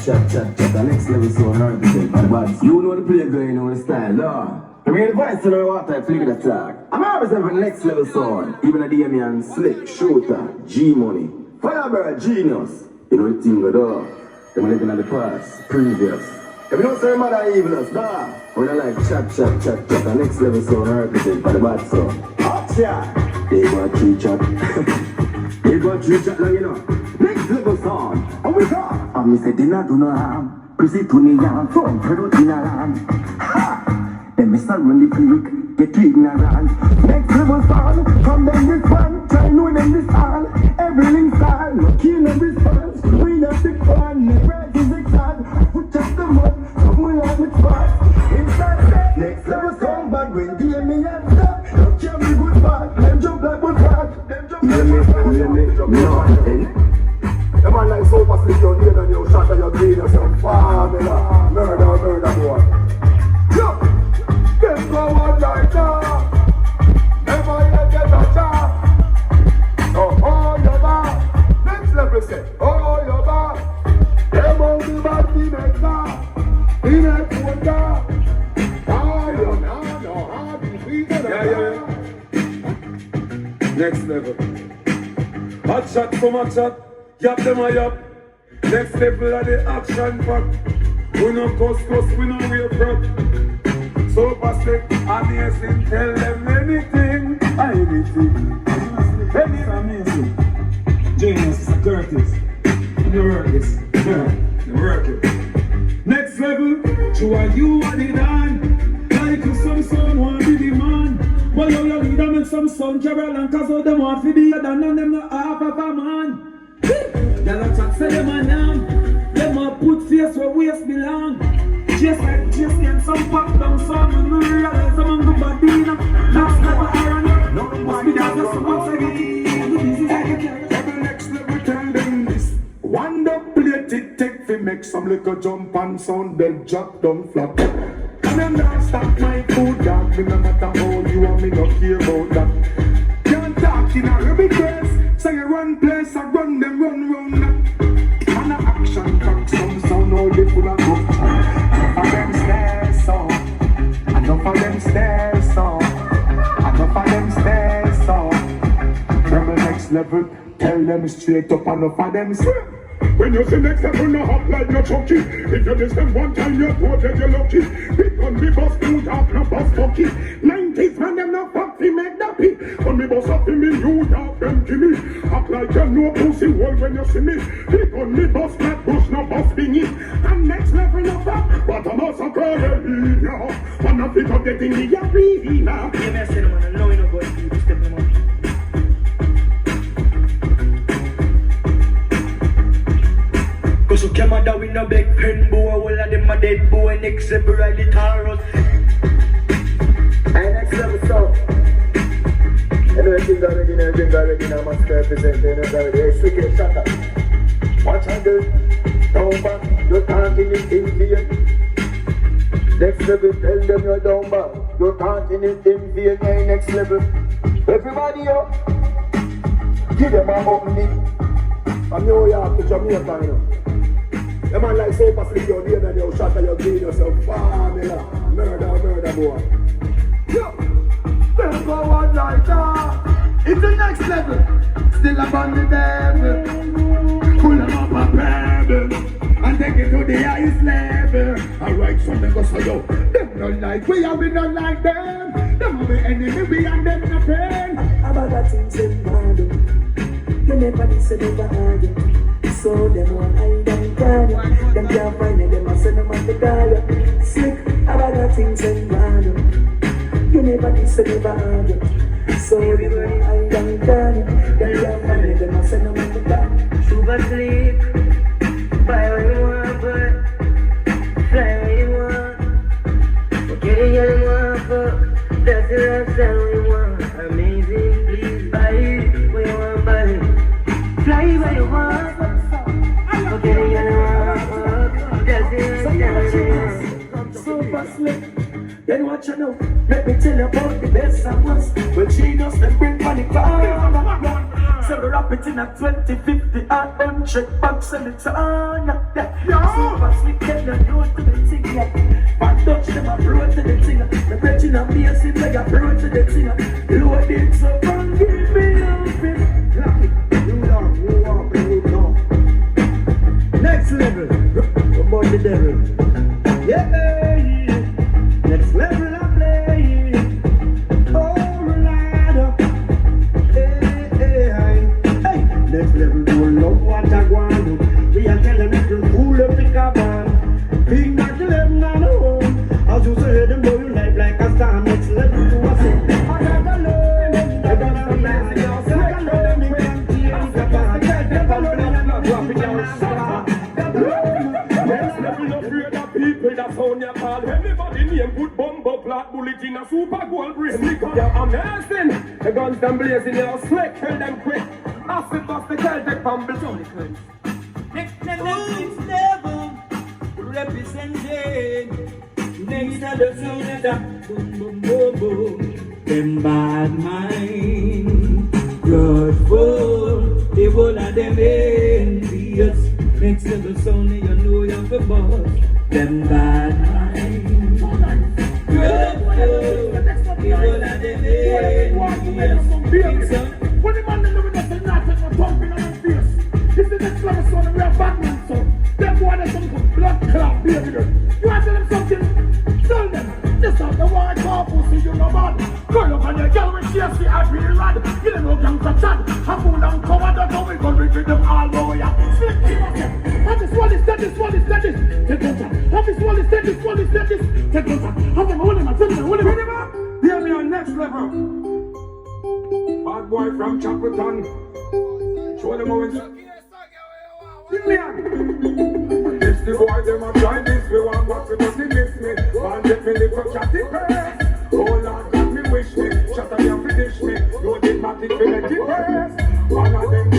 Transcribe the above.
Chat, the next level so hard but you know the play girl, you know the style, no. I mean the voice in the water, I flick the attack. I'm always having the next level sound. Even a Damian, Slick, Shooter, G-Money, Firebird, Genius. You know the thing with all. They're living in the past, previous. If you don't say mother evilness, nah. When I like chat, the next level sound represent for the bad sound. Action! They got tree chat. They got tree chat now, you know. Next level sound. And we go. And me say dinner do no harm. Prissy to me yam, phone pedal in a land. Ha! Then me start run the creek, get too ignorant. Next level sound, from them this one. Try know them this all. Everything style, no kill no response. We not big fun, the price is exact. Put just the mud, someone like me fast. Inside that, next level sound, but when they me and stuff. Don't care me good bad, them jump like good fat. Them jump like good fat. No, the man like so fast, you need and you shot and you green yourself. Famila, murder boy. Yo, them go on like that. Never yet get a chance. Oh, your back. Next level say, oh, your back. Them all the bad in a car. In a quarter. Oh, you're not no hard. Yeah. Next level. Hot shot from hot shot. Yap them a yap. Next level of the action pack. We no cuss, we no real front. So passive, amazing, tell them anything. Anything amazing. Genius, Curtis. You work this. You work it. Next level, to a you are the dan. Like you some son want be the man. But you lead them in some son Carol and cause all them want to be a dan and them not half of a man. Y'all a chat say them a nam. Them a put face where waist belong. Just like Jesse and some pop down some and we realize I'm on the badina. That's never iron. No must be that just once again. Every next level tell them this. One dub plate it take fi make some little jump and sound bell drop down flat. And them not stop my food dog. Me no matter how you want me no care about that. Can't talk in a rubbish place. Say you run place, I run them, run round. And a action back, some sound all the full of good. Enough of them stairs, so. Enough of them stairs, so. Enough of them stairs, so. From the next level, tell them straight up, enough of them stairs. When you see next level, no hop like no chucky. If you miss them one time, you're poor, then you're lucky. Pick on me bus, two top, no bus fucky. 90s man, them no fuck, fi make that pee. On me bus up in me, New York, them gimme. Act like you know pussy hole when you see me. Pick on me bus, flat bush, no bus thingy. And next level, no fuck, but I'm also calling ya. Wanna pick up the thingy, ya arena. You messing them, I know you know what you step them up. Cause you came out with no big pen boy, all of them a dead boy, next level ride the Taurus. Hey, next level so. Everything already, now must represent, you know, already. Hey, stick it, shut up. Watch and do, down back, you're talking it in vain. Next level, tell them you're down back, you're talking it in vain. Hey, next level, everybody up, give them a opening. I'm New York to Jamaica, you know. The man like so passive, you're there and you're shot and you're green yourself. Famila, murder boy. Yo, them go on like that. It's the next level. Still upon the devil. Pull them up a pebble and take it to the highest level. Alright, so them go say yo. Them don't like we and we don't like them. Them are the enemy, we and them not friend. About that things in bad. You never listen, never argue. So them want hide and cry. Them can't find it, them a send them on the dollar. Slick, about that things in bad. You never listen, never argue. So them want hide and cry. Them can't find it, them a send them on the dollar. Sugar sleep, buy what you want, but fly what you want. Okay, you want, but that's the lifestyle we want. Amazing, please buy it, what you want, buy it. Fly what you want. Okay, you know, that's the lifestyle we want. Super slick. Then what you know? Let me tell you about the best and worst. Well, she just them bring money car. So we wrap it in a 20, 50, and 100 bucks and it's on. Yeah. So fast we get the road to the thing. Back touch them a road to the thing. The bridging and basic like a road to the thing. Load it so and give me up it. You down, you up, you down. Next level, about the devil. Yeah, next level I play. Oh, Lord. Hey, next level do love what I want. We are telling them to cool up the cabin. Big back to them on the home. As you say, them know you like a star. Next level do I say, I gotta learn. I gotta learn. I gotta people that sound your call. Everybody name good bumbo plot bullet in a super gold brain. You're amazing. The guns them blazing, you're slick, kill them quick. Acid bust the Celtic fumble. Next level representing. Next level sound that boom boom boom boom. Them bad mind, grudgeful, the whole of them envious. Next level sound, you know you're the boss. Them bad mind, grudgeful, the whole of them envious. When the man in the say nothing, no thumping on his face. This is the next level son, and we are Batman son. Them boy there's some blood clot, baby girl. You want to tell them something? Tell them. This not the white car pussy, you know man. Girl up on your girl when she has the eye really rad. You don't know young to chat. I pull down cover, that's how we gon' retrieve them all over ya. Slick him up here. And this one is dead, this one is dead, this. Take one shot. And this one is dead, this one is dead, this. Take one shot. And them hold him up, hold him up. Hear me on next level. Bad boy from Chaplaton. Show them how it's. Give me on. This the boy, them a try this. We want what we must miss me. Want get me little chatty press. Oh Lord, God me wish me. Shut up and finish me. No diplomatic for the press. One of them